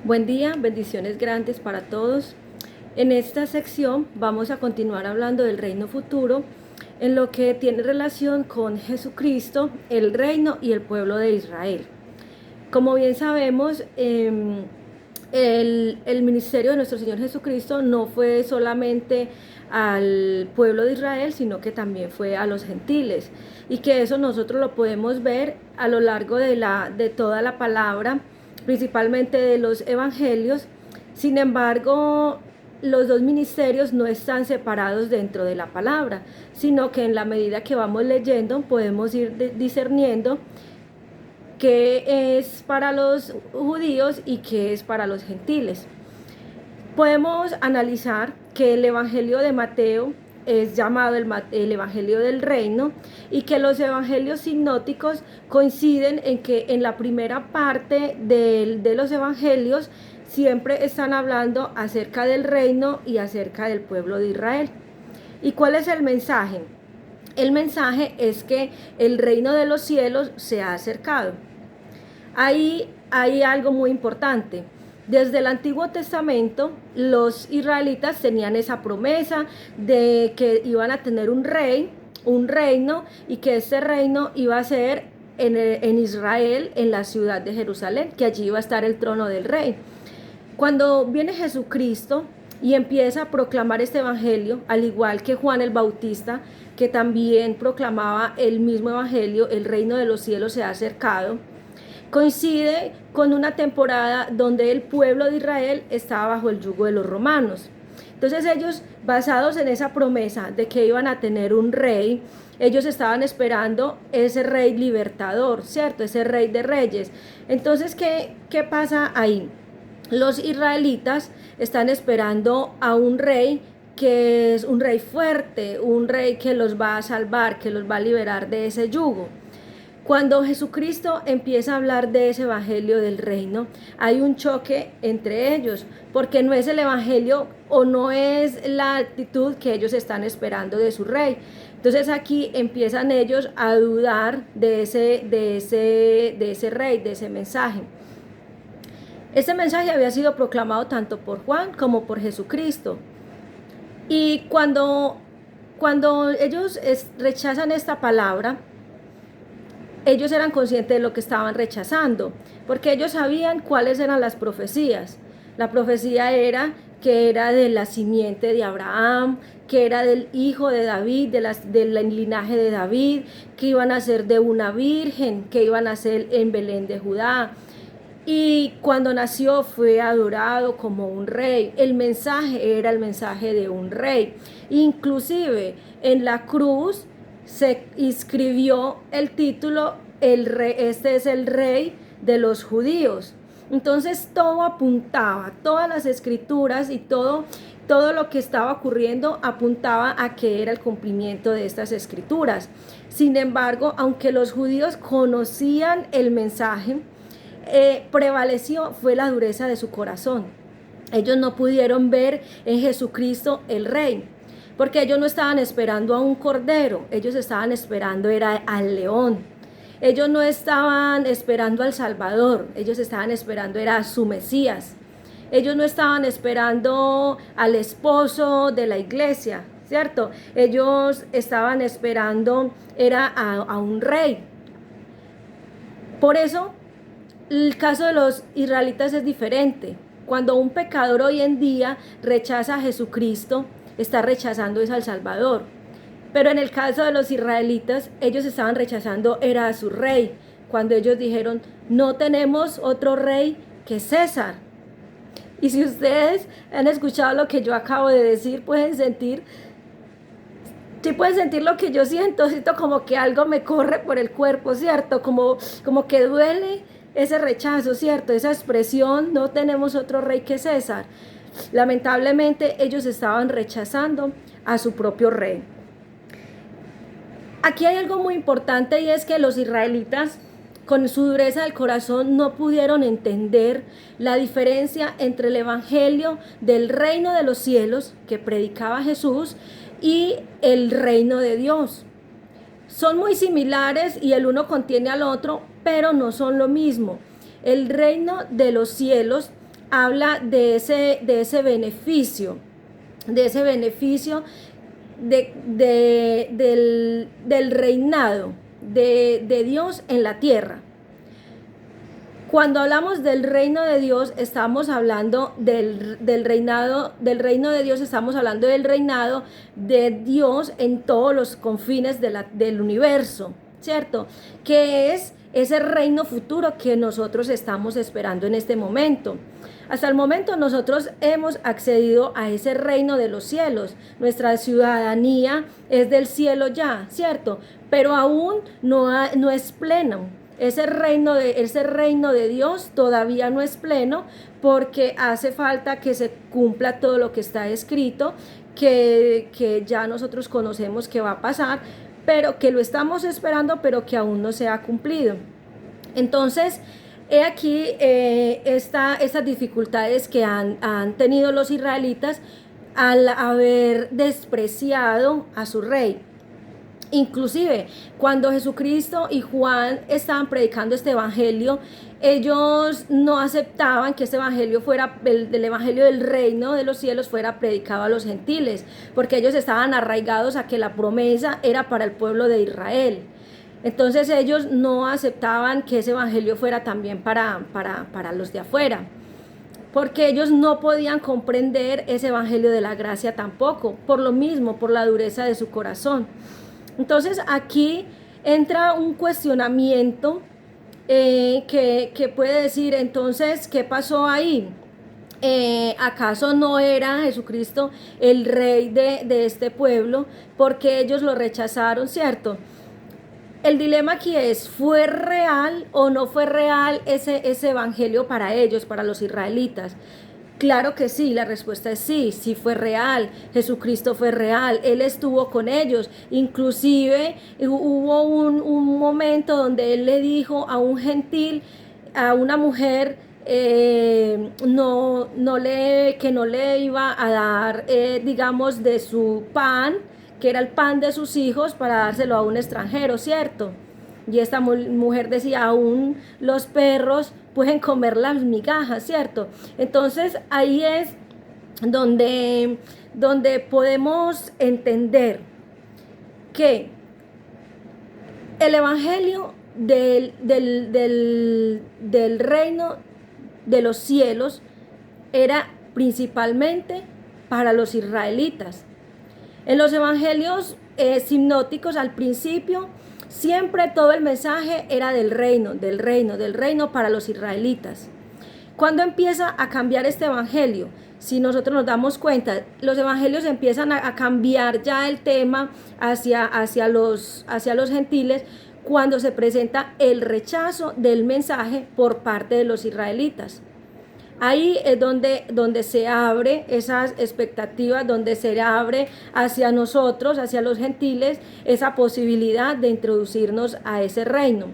Buen día, bendiciones grandes para todos. En esta sección vamos a continuar hablando del reino futuro, en lo que tiene relación con Jesucristo, el reino y el pueblo de Israel. Como bien sabemos, el ministerio de nuestro Señor Jesucristo no fue solamente al pueblo de Israel, sino que también fue a los gentiles, y que eso nosotros lo podemos ver a lo largo de toda la palabra, principalmente de los evangelios. Sin embargo, los dos ministerios no están separados dentro de la palabra, sino que en la medida que vamos leyendo podemos ir discerniendo qué es para los judíos y qué es para los gentiles. Podemos analizar que el Evangelio de Mateo es llamado el Evangelio del Reino, y que los evangelios sinópticos coinciden en que en la primera parte de los evangelios siempre están hablando acerca del reino y acerca del pueblo de Israel. ¿Y cuál es el mensaje? El mensaje es que el reino de los cielos se ha acercado. Ahí hay algo muy importante. Desde el Antiguo Testamento, los israelitas tenían esa promesa de que iban a tener un rey, un reino, y que ese reino iba a ser en Israel, en la ciudad de Jerusalén, que allí iba a estar el trono del rey. Cuando viene Jesucristo y empieza a proclamar este evangelio, al igual que Juan el Bautista, que también proclamaba el mismo evangelio, el reino de los cielos se ha acercado, coincide con una temporada donde el pueblo de Israel estaba bajo el yugo de los romanos. Entonces ellos, basados en esa promesa de que iban a tener un rey, ellos estaban esperando ese rey libertador, ¿cierto? Ese rey de reyes. Entonces, ¿qué pasa ahí? Los israelitas están esperando a un rey que es un rey fuerte, un rey que los va a salvar, que los va a liberar de ese yugo. Cuando Jesucristo empieza a hablar de ese evangelio del reino, hay un choque entre ellos, porque no es el evangelio o no es la actitud que ellos están esperando de su rey. Entonces aquí empiezan ellos a dudar de ese rey, de ese mensaje. Este mensaje había sido proclamado tanto por Juan como por Jesucristo. Y cuando ellos rechazan esta palabra, ellos eran conscientes de lo que estaban rechazando, porque ellos sabían cuáles eran las profecías. La profecía era que era de la simiente de Abraham, que era del hijo de David, del linaje de David, que iban a ser de una virgen, que iban a ser en Belén de Judá. Y cuando nació fue adorado como un rey. El mensaje era el mensaje de un rey. Inclusive en la cruz se inscribió el título, este es el rey de los judíos. Entonces todo apuntaba, todas las escrituras y todo lo que estaba ocurriendo apuntaba a que era el cumplimiento de estas escrituras. Sin embargo, aunque los judíos conocían el mensaje, prevaleció fue la dureza de su corazón. Ellos no pudieron ver en Jesucristo el rey, porque ellos no estaban esperando a un cordero, ellos estaban esperando era al león. Ellos no estaban esperando al Salvador, ellos estaban esperando era a su Mesías. Ellos no estaban esperando al esposo de la iglesia, ¿cierto? Ellos estaban esperando era a un rey. Por eso el caso de los israelitas es diferente. Cuando un pecador hoy en día rechaza a Jesucristo, está rechazando es al Salvador. Pero en el caso de los israelitas, ellos estaban rechazando era a su rey. Cuando ellos dijeron, no tenemos otro rey que César. Y si ustedes han escuchado lo que yo acabo de decir, pueden sentir lo que yo siento como que algo me corre por el cuerpo, ¿cierto? Como que duele ese rechazo, ¿cierto? Esa expresión, no tenemos otro rey que César. Lamentablemente ellos estaban rechazando a su propio rey. Aquí hay algo muy importante, y es que los israelitas, con su dureza del corazón, no pudieron entender la diferencia entre el evangelio del reino de los cielos que predicaba Jesús y el reino de Dios. Son muy similares y el uno contiene al otro, pero no son lo mismo. El reino de los cielos habla de ese beneficio, del reinado de Dios en la tierra. Cuando hablamos del reino de Dios, estamos hablando del reino de Dios, estamos hablando del reinado de Dios en todos los confines del universo, ¿cierto? Que es ese reino futuro que nosotros estamos esperando en este momento. Hasta el momento nosotros hemos accedido a ese reino de los cielos. Nuestra ciudadanía es del cielo ya, ¿cierto? Pero aún no es pleno. Ese reino de Dios todavía no es pleno, porque hace falta que se cumpla todo lo que está escrito, que ya nosotros conocemos que va a pasar, pero que lo estamos esperando, pero que aún no se ha cumplido. Entonces, he aquí estas dificultades que han tenido los israelitas al haber despreciado a su rey. Inclusive, cuando Jesucristo y Juan estaban predicando este evangelio, ellos no aceptaban que este evangelio fuera, el evangelio del reino de los cielos, fuera predicado a los gentiles, porque ellos estaban arraigados a que la promesa era para el pueblo de Israel. Entonces ellos no aceptaban que ese evangelio fuera también para los de afuera, porque ellos no podían comprender ese evangelio de la gracia tampoco, por lo mismo, por la dureza de su corazón. Entonces aquí entra un cuestionamiento que puede decir, entonces, ¿qué pasó ahí? ¿Acaso no era Jesucristo el rey de este pueblo? Porque ellos lo rechazaron, ¿cierto? El dilema aquí es, ¿fue real o no fue real ese evangelio para ellos, para los israelitas? Claro que sí, la respuesta es sí, sí fue real, Jesucristo fue real, Él estuvo con ellos, inclusive hubo un momento donde Él le dijo a un gentil, a una mujer, que no le iba a dar, digamos, de su pan, que era el pan de sus hijos, para dárselo a un extranjero, ¿cierto? Y esta mujer decía, aún los perros pueden comer las migajas, ¿cierto? Entonces ahí es donde podemos entender que el evangelio del reino de los cielos era principalmente para los israelitas. En los evangelios sinópticos, al principio, siempre todo el mensaje era del reino para los israelitas. ¿Cuándo empieza a cambiar este evangelio? Si nosotros nos damos cuenta, los evangelios empiezan a cambiar ya el tema hacia los gentiles, cuando se presenta el rechazo del mensaje por parte de los israelitas. Ahí es donde se abre esas expectativas, donde se abre hacia nosotros, hacia los gentiles, esa posibilidad de introducirnos a ese reino.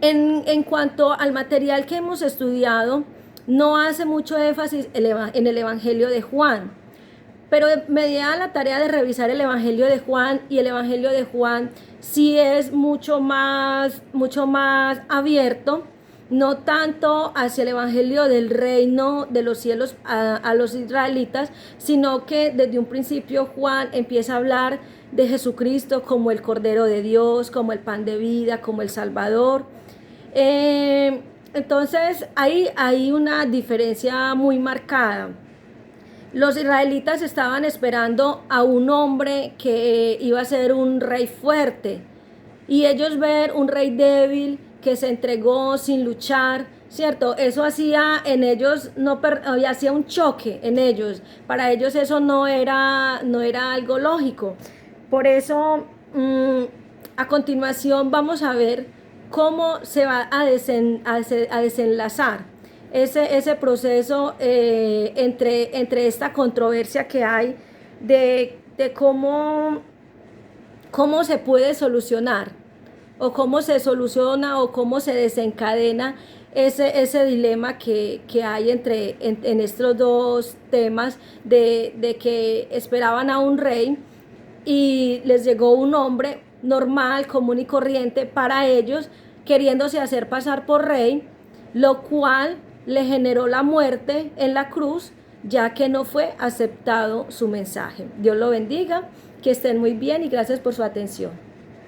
En cuanto al material que hemos estudiado, no hace mucho énfasis en el Evangelio de Juan, pero me di a la tarea de revisar el Evangelio de Juan, y el Evangelio de Juan sí es mucho más abierto, no tanto hacia el evangelio del reino de los cielos a los israelitas, sino que desde un principio Juan empieza a hablar de Jesucristo como el Cordero de Dios, como el pan de vida, como el Salvador. Entonces ahí hay una diferencia muy marcada. Los israelitas estaban esperando a un hombre que iba a ser un rey fuerte, y ellos ver un rey débil que se entregó sin luchar, ¿cierto? Eso hacía en ellos, hacía un choque en ellos. Para ellos eso no era algo lógico. Por eso, a continuación vamos a ver cómo se va a desenlazar ese proceso entre esta controversia que hay de cómo se puede solucionar, o cómo se soluciona, o cómo se desencadena ese dilema que hay en estos dos temas, de que esperaban a un rey y les llegó un hombre normal, común y corriente para ellos, queriéndose hacer pasar por rey, lo cual le generó la muerte en la cruz, ya que no fue aceptado su mensaje. Dios lo bendiga, que estén muy bien y gracias por su atención.